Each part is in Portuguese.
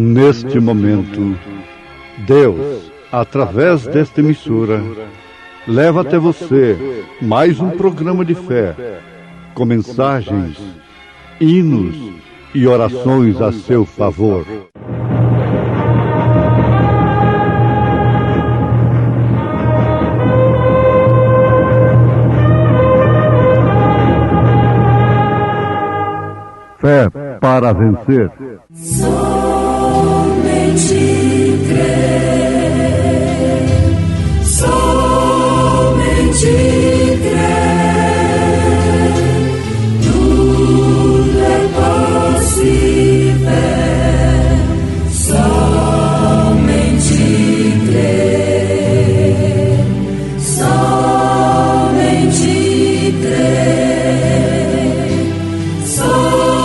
Neste momento, Deus, através desta emissora, leva até você mais um programa de fé, com mensagens, hinos e orações a seu favor. Fé para vencer. Somente crer, somente crer, tudo é possível, somente crer, somente crer, somente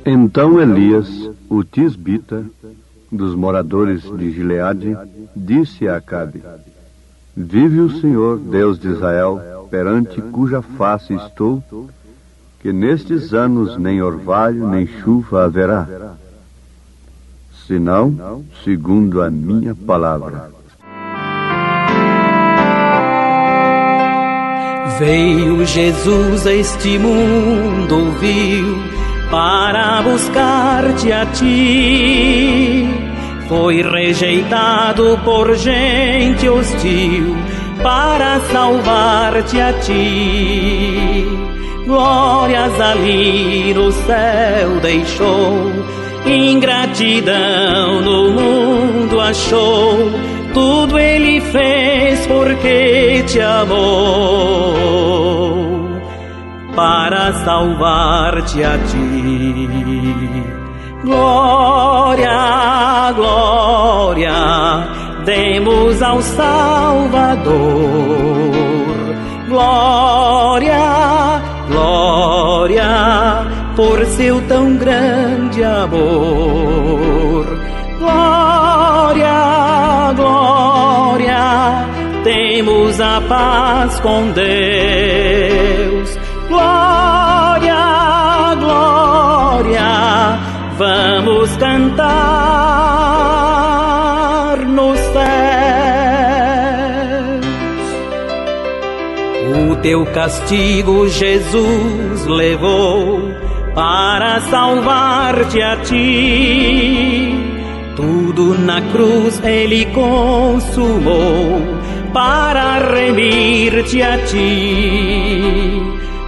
Então Elias, o tisbita, dos moradores de Gileade, disse a Acabe: Vive o Senhor, Deus de Israel, perante cuja face estou, que nestes anos nem orvalho nem chuva haverá, senão segundo a minha palavra. Veio Jesus a este mundo, viu, para buscar-te a ti. Foi rejeitado por gente hostil, para salvar-te a ti. Glórias ali no céu deixou, ingratidão no mundo achou. Tudo ele fez porque te amou, para salvar-te a ti. Glória, glória, demos ao Salvador. Glória, glória, por seu tão grande amor. Glória, glória, temos a paz com Deus. Glória, glória, vamos cantar nos céus. O teu castigo Jesus levou, para salvar-te a ti. Tudo na cruz ele consumou, para remir-te a ti.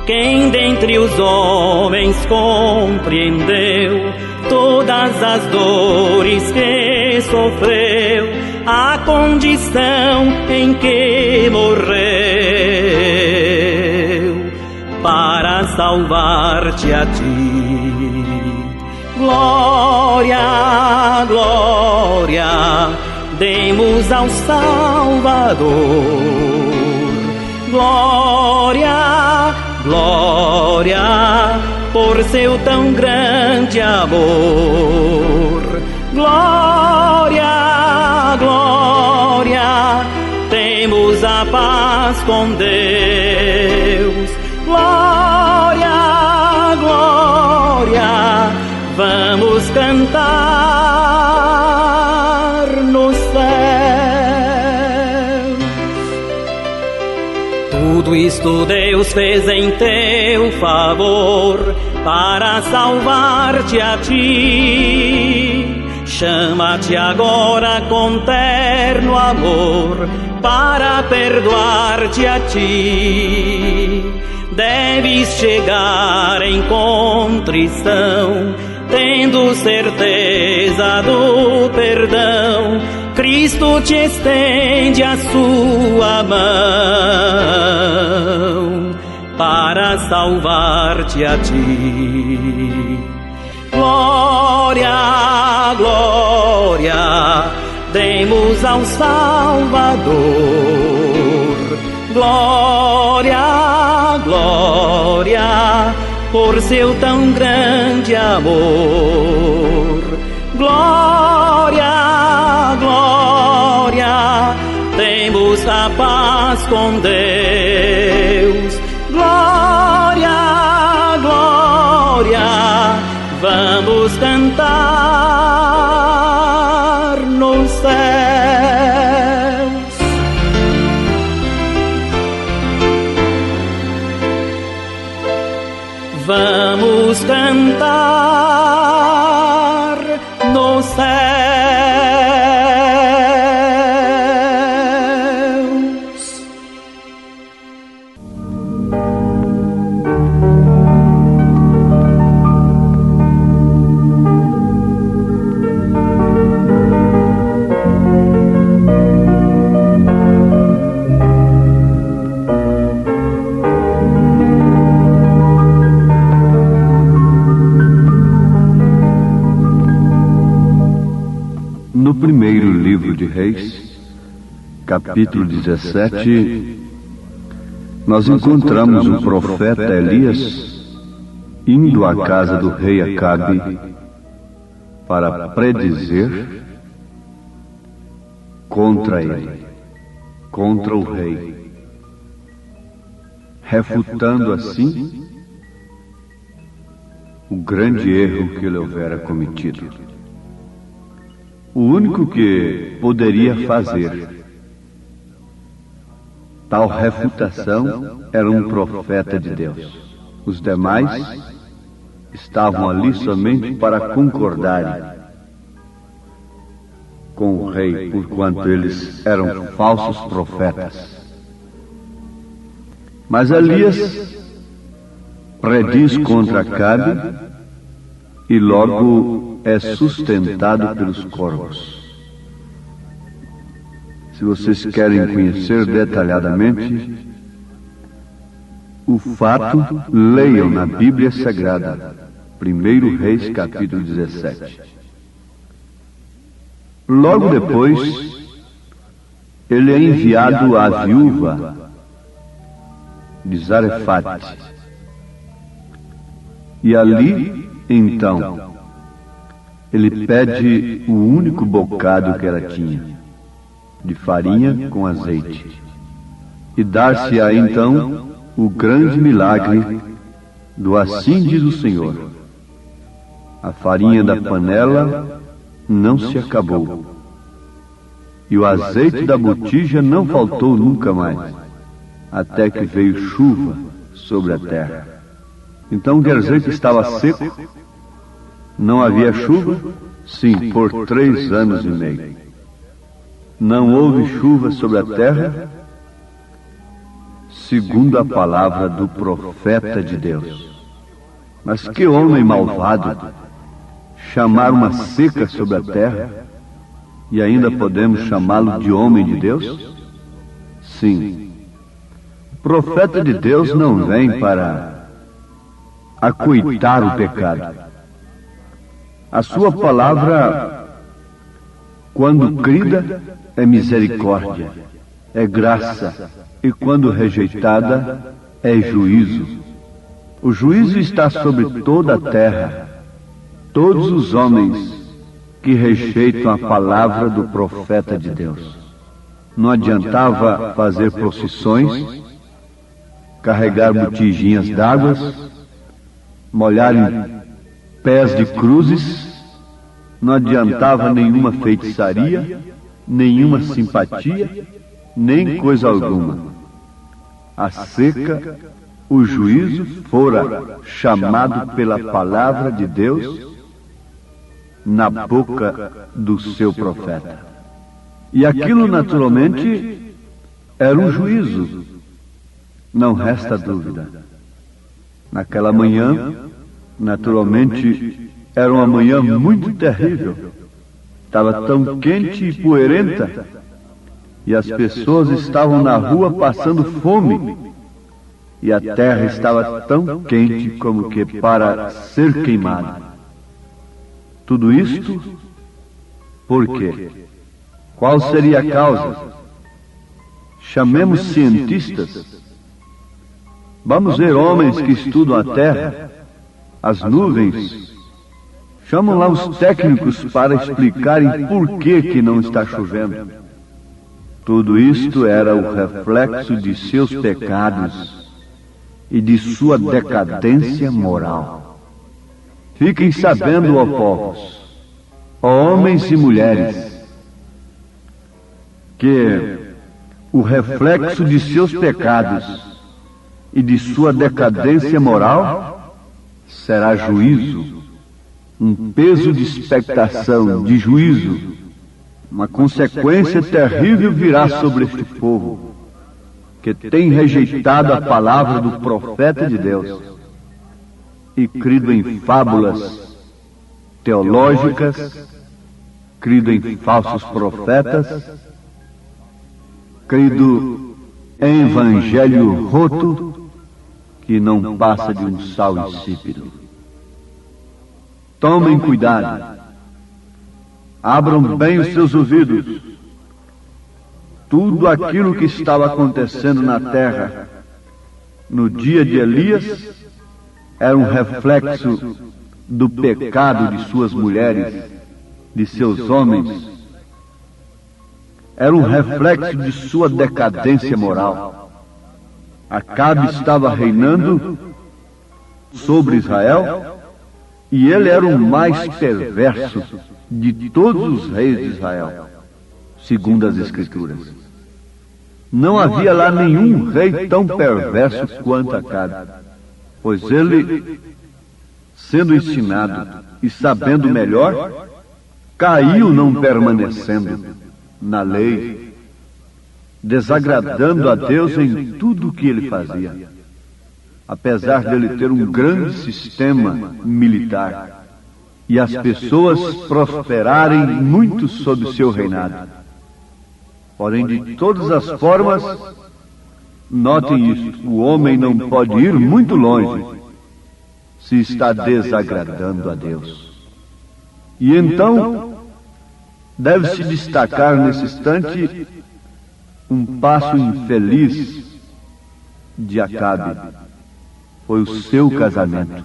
Quem dentre os homens compreendeu todas as dores que sofreu, a condição em que morreu, para salvar-te a ti. Glória, glória, demos ao Salvador. Glória, glória, por seu tão grande amor. Glória, glória, temos a paz com Deus. Glória, glória, vamos cantar nos céus. Tudo isto Deus fez em teu favor, para salvar-te a ti. Chama-te agora com terno amor, para perdoar-te a ti. Deves chegar em contrição, tendo certeza do perdão. Cristo te estende a sua mão, para salvar-te a ti. Glória, glória, demos ao Salvador. Glória, glória, por seu tão grande amor. Glória, glória, temos a paz com Deus. Glória, glória, vamos cantar nos céus. Vamos cantar nos céus. No primeiro livro de Reis, capítulo 17, nós encontramos o profeta Elias indo à casa do rei Acabe para predizer contra ele, contra o rei, refutando assim o grande erro que ele houvera cometido. O único que poderia fazer tal refutação era um profeta de Deus. Os demais estavam ali somente para concordarem com o rei, porquanto eles eram falsos profetas. Mas Elias prediz contra Acabe e logo é sustentado pelos corvos. Se vocês querem conhecer detalhadamente o fato, leiam na Bíblia Sagrada, 1 Reis, capítulo 17. Logo depois, ele é enviado à viúva de Zarefate. E ali, então, ele pede o único bocado que ela tinha, de farinha com azeite, e dar-se-á então o grande milagre do assim diz o Senhor. A farinha da panela não se acabou, e o azeite da botija não faltou nunca mais, até que veio chuva sobre a terra. Então quer dizer que estava seco? Não havia chuva? Sim, por 3 anos e meio. Não houve chuva sobre a terra, segundo a palavra do profeta de Deus. Mas que homem malvado chamar uma seca sobre a terra, e ainda podemos chamá-lo de homem de Deus? Sim. O profeta de Deus não vem para acoitar o pecado. A sua palavra, quando crida, é misericórdia, é graça, e quando rejeitada, é juízo. O juízo está sobre toda a terra. Todos os homens que rejeitam a palavra do profeta de Deus. Não adiantava fazer procissões, carregar botijinhas d'água, molharem pés de cruzes, não adiantava nenhuma feitiçaria, nenhuma simpatia, nem coisa alguma. A seca, o juízo fora chamado pela palavra de Deus na boca do seu profeta. E aquilo naturalmente era um juízo, não resta dúvida. Naquela manhã, naturalmente, era uma manhã muito terrível. Estava tão quente e poeirenta, e as pessoas estavam na rua passando fome, e a terra estava tão quente como que para ser queimada. Tudo isto, por quê? Qual seria a causa? Chamemos cientistas. Vamos ver homens que estudam a terra, as nuvens, Chamam lá os técnicos para explicarem por que não está chovendo. Tudo isto era o reflexo de seus pecados e de sua decadência moral. Fiquem sabendo, ó povos, ó homens e mulheres, que o reflexo de seus pecados e de sua decadência moral será juízo, um peso de expectação, de juízo. Uma consequência terrível virá sobre este povo, que tem rejeitado a palavra do profeta de Deus e crido em fábulas teológicas, crido em falsos profetas, crido em evangelho roto, que não passa de um sal insípido. Tomem cuidado. Abram bem os seus ouvidos. Tudo aquilo que estava acontecendo na terra no dia de Elias era um reflexo do pecado de suas mulheres, de seus homens. Era um reflexo de sua decadência moral. Acabe estava reinando sobre Israel e ele era o mais perverso de todos os reis de Israel, segundo as Escrituras. Não havia lá nenhum rei tão perverso quanto Acabe, pois ele, sendo ensinado e sabendo melhor, caiu não permanecendo na lei, desagradando a Deus em tudo o que ele fazia, apesar dele ter um grande sistema militar e as pessoas prosperarem muito sob seu reinado. Porém, de todas as formas, notem isto: o homem não pode ir muito longe se está desagradando a Deus. E então, deve-se destacar nesse instante um passo infeliz de Acabe. Foi o seu casamento.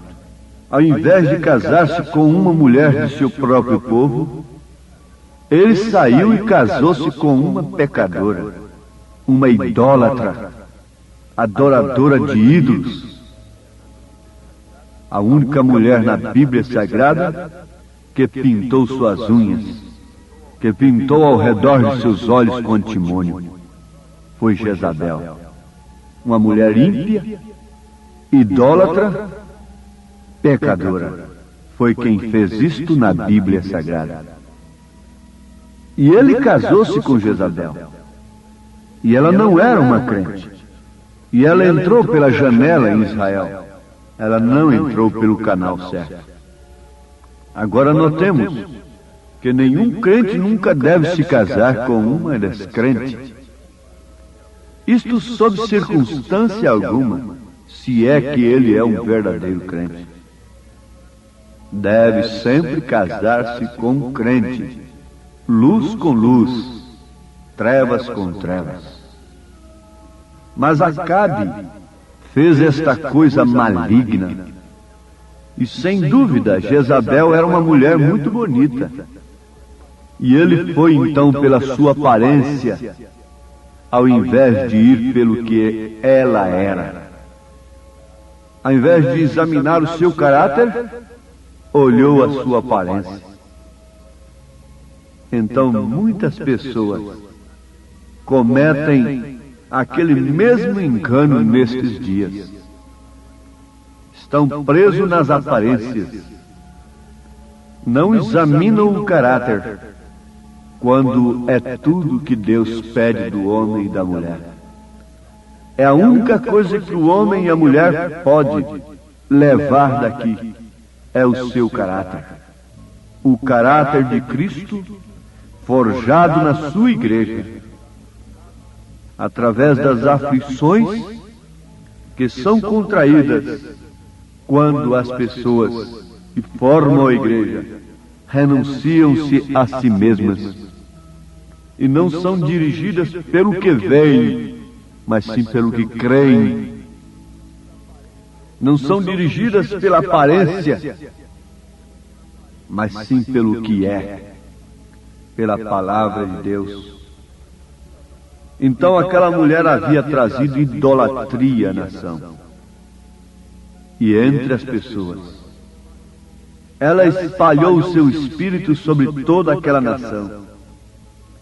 Ao invés de casar-se com uma mulher de seu próprio povo, ele saiu e casou-se com uma pecadora, uma idólatra, adoradora de ídolos. A única mulher na Bíblia Sagrada que pintou suas unhas, que pintou ao redor de seus olhos com antimônio, foi Jezabel. Uma mulher ímpia, idólatra, pecadora. Foi quem fez isto na Bíblia Sagrada. E ele casou-se com Jezabel. E ela não era uma crente. E ela entrou pela janela em Israel. Ela não entrou pelo canal certo. Agora notemos que nenhum crente nunca deve se casar com uma descrente. Isto sob circunstância alguma, se é que ele é um verdadeiro crente. Deve sempre casar-se com um crente, luz com luz, trevas com trevas. Mas Acabe fez esta coisa maligna. E sem dúvida, Jezabel era uma mulher muito bonita. E ele foi então pela sua aparência, ao invés de ir pelo que ela era. Ao invés de examinar o seu caráter, olhou a sua aparência. Então muitas pessoas cometem aquele mesmo engano nestes dias. Estão presos nas aparências. Não examinam o caráter, quando é tudo que Deus pede do homem e da mulher. É a única coisa que o homem e a mulher pode levar daqui, é o seu caráter. O caráter de Cristo forjado na sua igreja, através das aflições que são contraídas quando as pessoas que formam a igreja renunciam-se a si mesmas e não são dirigidas pelo que veem, mas sim pelo que creem. Não são dirigidas pela aparência, mas sim pelo que é, pela palavra de Deus. Então aquela mulher havia trazido idolatria à nação. E entre as pessoas, ela espalhou o seu espírito sobre toda aquela nação.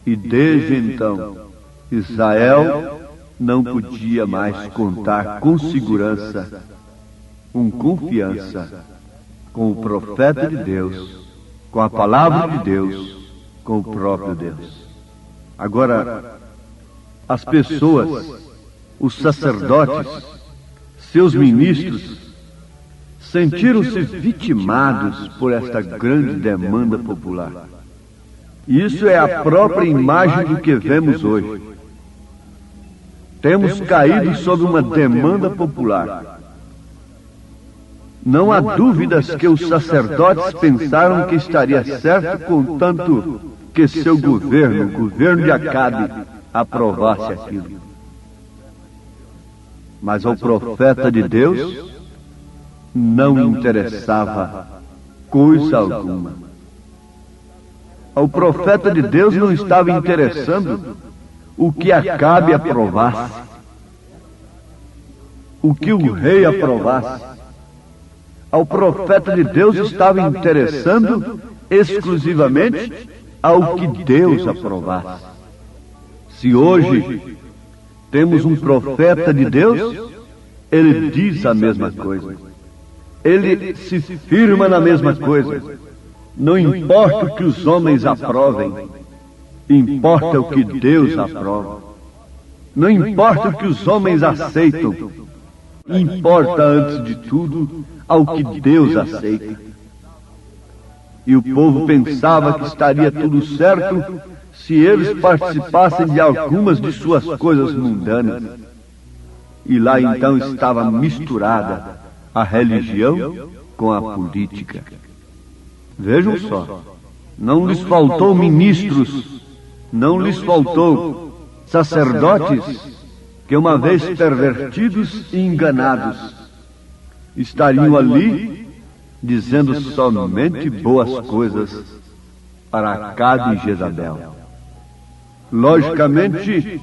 E desde então, Israel não podia mais contar com segurança, com confiança, com o profeta de Deus, com a palavra de Deus, com o próprio Deus. Agora, as pessoas, os sacerdotes, seus ministros, sentiram-se vitimados por esta grande demanda popular. Isso é a própria imagem do que vemos hoje. Temos caído sob uma demanda popular. Não há dúvidas que os sacerdotes pensaram que estaria certo, contanto que seu governo, o governo de Acabe, aprovasse aquilo. Mas ao profeta de Deus não interessava coisa alguma. Ao profeta de Deus não estava interessando o que Acabe aprovasse, o que o rei aprovasse. Ao profeta de Deus estava interessando exclusivamente ao que Deus aprovasse. Se hoje temos um profeta de Deus, ele diz a mesma coisa. Ele se firma na mesma coisa. Não importa o que os homens aprovem, importa o que Deus aprova. Não importa o que os homens aceitam, importa antes de tudo ao que Deus aceita. E o povo pensava que estaria tudo certo se eles participassem de algumas de suas coisas mundanas. E lá então estava misturada a religião com a política. Vejam só, não lhes faltou ministros, não lhes faltou sacerdotes que, uma vez pervertidos e enganados, estariam ali dizendo somente boas coisas para Acabe e Jezabel. Logicamente,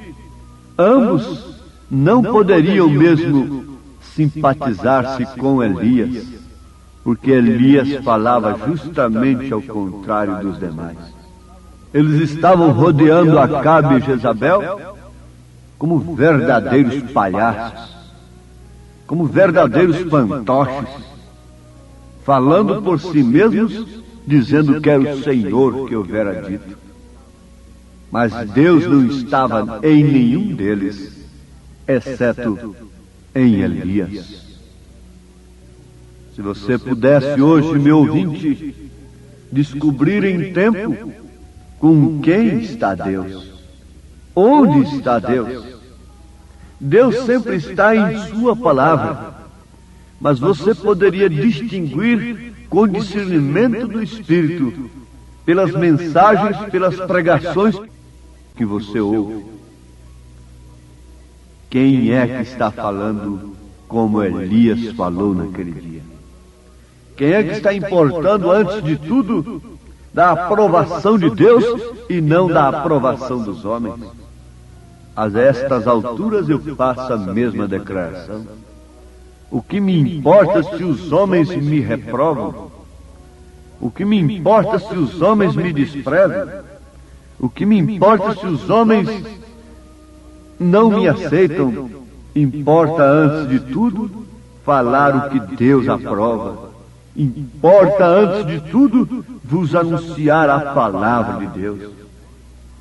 ambos não poderiam mesmo simpatizar-se com Elias, porque Elias falava justamente ao contrário dos demais. Eles estavam rodeando Acabe e Jezabel como verdadeiros palhaços, como verdadeiros fantoches, falando por si mesmos, dizendo que era o Senhor que houvera dito. Mas Deus não estava em nenhum deles, exceto em Elias. Se você pudesse hoje, meu ouvinte, descobrir em tempo com quem está Deus, onde está Deus. Deus sempre está em sua palavra, mas você poderia distinguir com discernimento do Espírito, pelas mensagens, pelas pregações que você ouve. Quem é que está falando como Elias falou naquele dia? Quem é que está importando, antes de tudo, da aprovação de Deus e não da aprovação dos homens? A estas alturas eu faço a mesma declaração. O que me importa se os homens me reprovam? O que me importa se os homens me desprezam? O que me importa se os homens não me aceitam? Importa, antes de tudo, falar o que Deus aprova. Importa, antes de tudo, vos anunciar a palavra de Deus.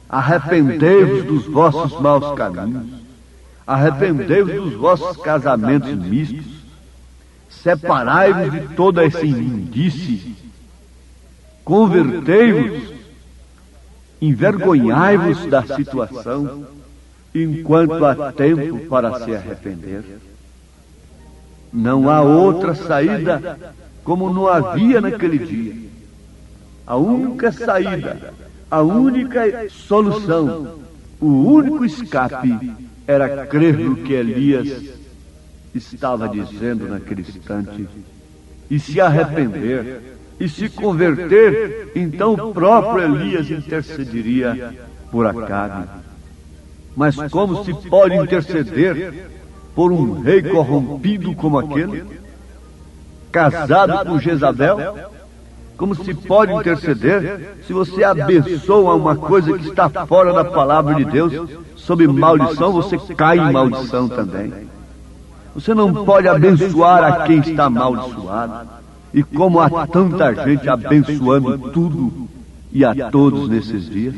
Arrependei-vos dos vossos maus caminhos. Arrependei-vos dos vossos casamentos mistos. Separai-vos de toda essa imundície. Convertei-vos. Envergonhai-vos da situação, enquanto há tempo para se arrepender. Não há outra saída, como não havia naquele dia. A única saída, a única solução, o único escape era crer no que Elias estava dizendo naquele instante e se arrepender, e se converter, então o próprio Elias intercederia por Acabe. Mas como se pode interceder por um rei corrompido como aquele, casado com Jezabel? Como se pode interceder se você abençoa uma coisa que está fora da palavra de Deus? Sob maldição, você cai em maldição também. Você não pode abençoar a quem está amaldiçoado. E como há tanta gente abençoando tudo e a todos nesses dias,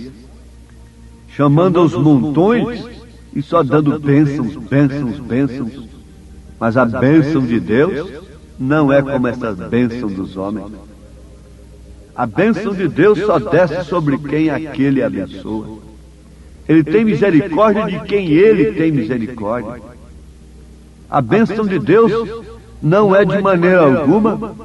chamando aos montões e só dando bênçãos, bênçãos, bênçãos. Mas a bênção de Deus não é como essa bênção dos homens. A bênção de Deus só desce sobre quem aquele abençoa. Ele tem misericórdia de quem ele tem misericórdia. A bênção de Deus não é de maneira alguma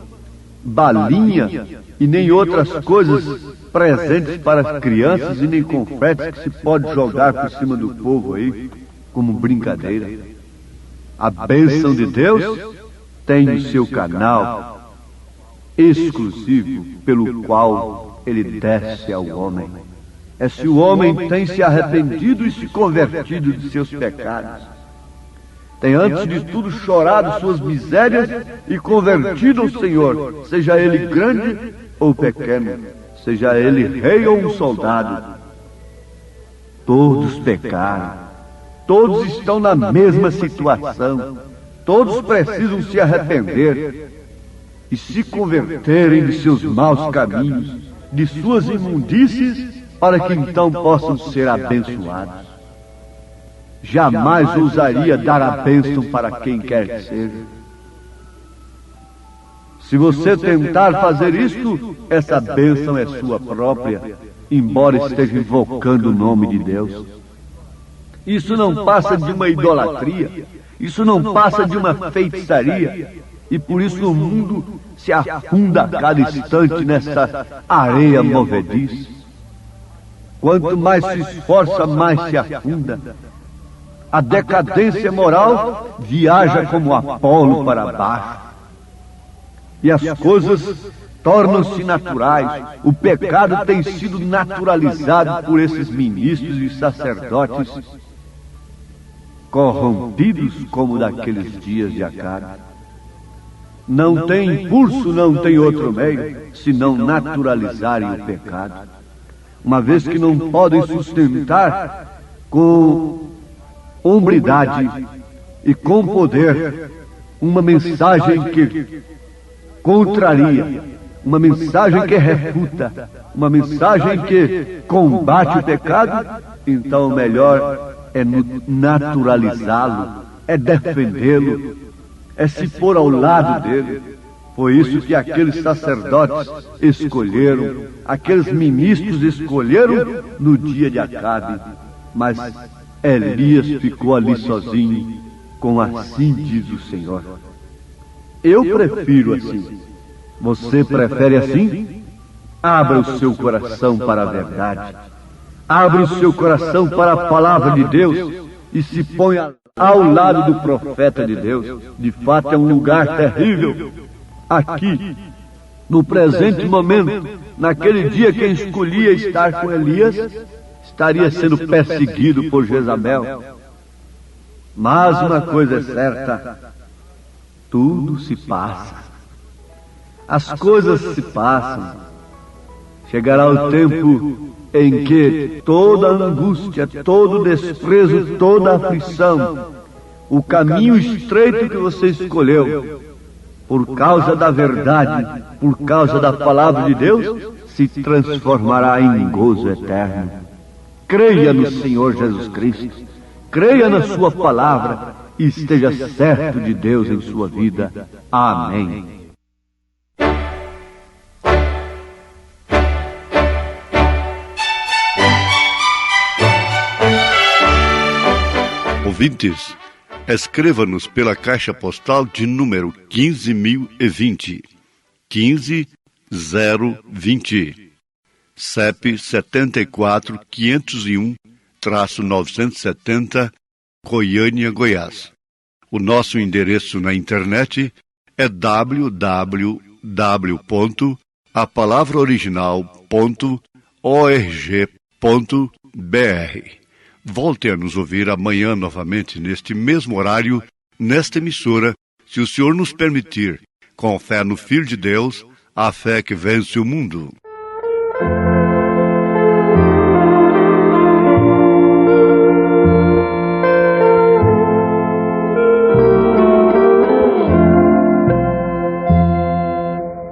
balinha e nem outras coisas presentes para as crianças e nem confetes que se pode jogar por cima do povo aí como brincadeira. A bênção de Deus tem o seu canal exclusivo pelo qual ele desce ao homem. É se o homem tem se arrependido e se convertido de seus pecados. Tem antes de tudo chorado suas misérias e convertido ao Senhor, seja ele grande ou pequeno, seja ele rei ou um soldado. Todos pecaram, todos estão na mesma situação, todos precisam se arrepender e se converterem de seus maus caminhos, de suas imundícies, para que então possam ser abençoados. Jamais ousaria dar a bênção para quem quer que seja. Se você tentar fazer isto, essa bênção é sua própria, embora esteja invocando o nome de Deus. Isso não passa de uma idolatria, isso não passa de uma feitiçaria, e por isso o mundo se afunda a cada instante nessa areia movediça. Quanto mais se esforça, mais se afunda. A decadência moral viaja como Apolo para baixo. E as coisas tornam-se naturais. O pecado tem sido naturalizado por esses ministros e sacerdotes corrompidos como daqueles dias de Acabe. Não tem impulso, não tem outro meio, senão naturalizarem o pecado. Uma vez que não podem sustentar com hombridade e com poder uma mensagem que contraria, uma mensagem que refuta, uma mensagem que combate o pecado, então o melhor é naturalizá-lo, é defendê-lo, é se pôr ao lado dele. Foi isso que aqueles sacerdotes escolheram, aqueles ministros escolheram no dia de Acabe. Mas Elias ficou ali sozinho, com assim diz o Senhor. Eu prefiro assim. Você prefere assim? Abra o seu coração para a verdade. Abra o seu coração para a palavra de Deus e se ponha ao lado do profeta de Deus. De fato é um lugar terrível. Aqui, no presente momento, naquele dia quem escolhia estar com Elias, estaria sendo perseguido por Jezabel. Mas uma coisa é certa, tudo se passa. As coisas se passam. Chegará o tempo em que toda angústia, todo desprezo, toda aflição, o caminho estreito que você escolheu, por causa da verdade, por causa da palavra de Deus, se transformará em gozo eterno. Creia no Senhor Jesus Cristo, creia na sua palavra e esteja certo de Deus em sua vida. Amém. Ouvintes, escreva-nos pela caixa postal de número 15.020, 15020, CEP 74.501-970, Goiânia, Goiás. O nosso endereço na internet é www.radiocultura.com.br. a palavra original.org.br. Volte a nos ouvir amanhã novamente, neste mesmo horário, nesta emissora, se o Senhor nos permitir, com fé no Filho de Deus, a fé que vence o mundo.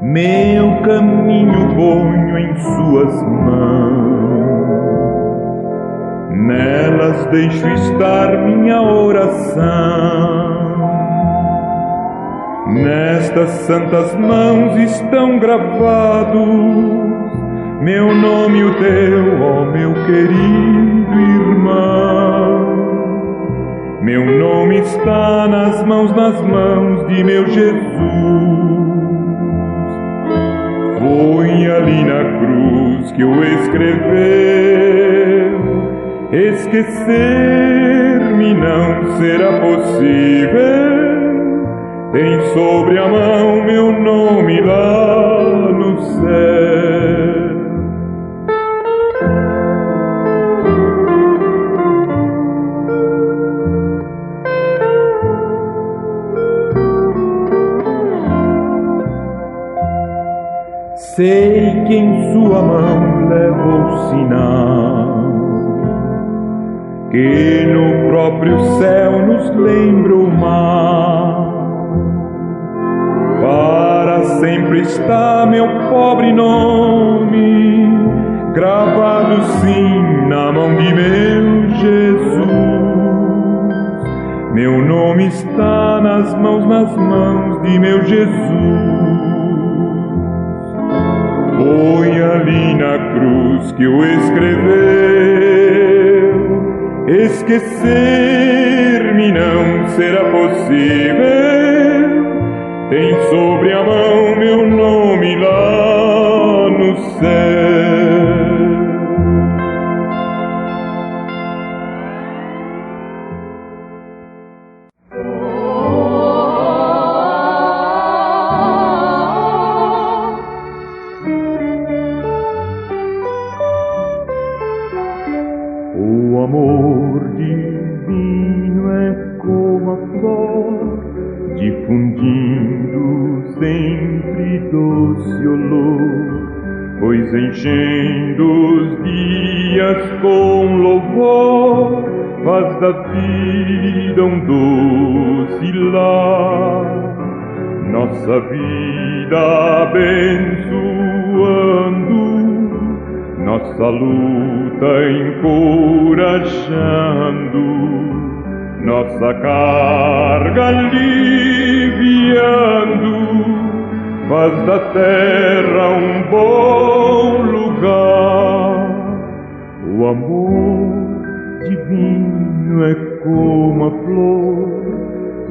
Meu caminho ponho em suas mãos, nelas deixo estar minha oração. Nestas santas mãos estão gravados meu nome e o teu, ó meu querido irmão. Meu nome está nas mãos de meu Jesus. Foi ali na cruz que o escreveu. Esquecer-me não será possível. Tem sobre a mão meu nome lá no céu. Sei que em sua mão leva o sinal que no próprio céu nos lembra o mar. Para sempre está meu pobre nome, gravado sim na mão de meu Jesus. Meu nome está nas mãos de meu Jesus. Foi ali na cruz que o escreveu. Esquecer-me não será possível. Tem sobre a mão meu nome lá no céu. O amor divino é como a flor, difundindo sempre doce olor, pois enchendo os dias com louvor, faz da vida um doce lar. Nossa vida abençoando, nossa luta encorajando, nossa carga aliviando, faz da terra um bom lugar. O amor divino é como a flor,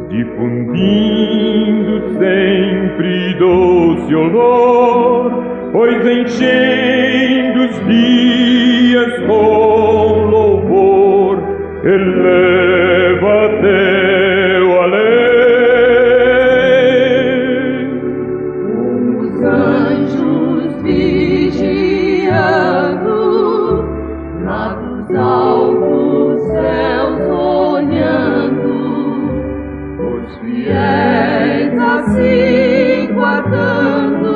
difundindo sempre doce olor, pois enchendo os dias com louvor, eleva teu além. Os anjos vigiando, lá dos altos céus olhando, os fiéis assim guardando,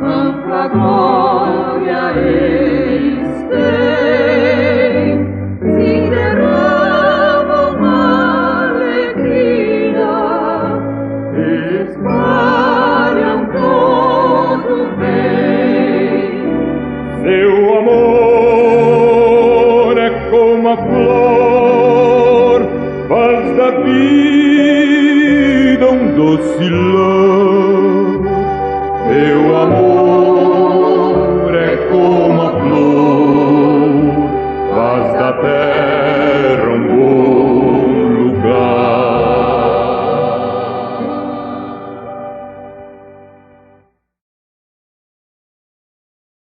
ampla glória eles têm, se derramam na alegria, espalham todo o bem. Seu amor é como a flor, faz da vida um doce lar. Seu amor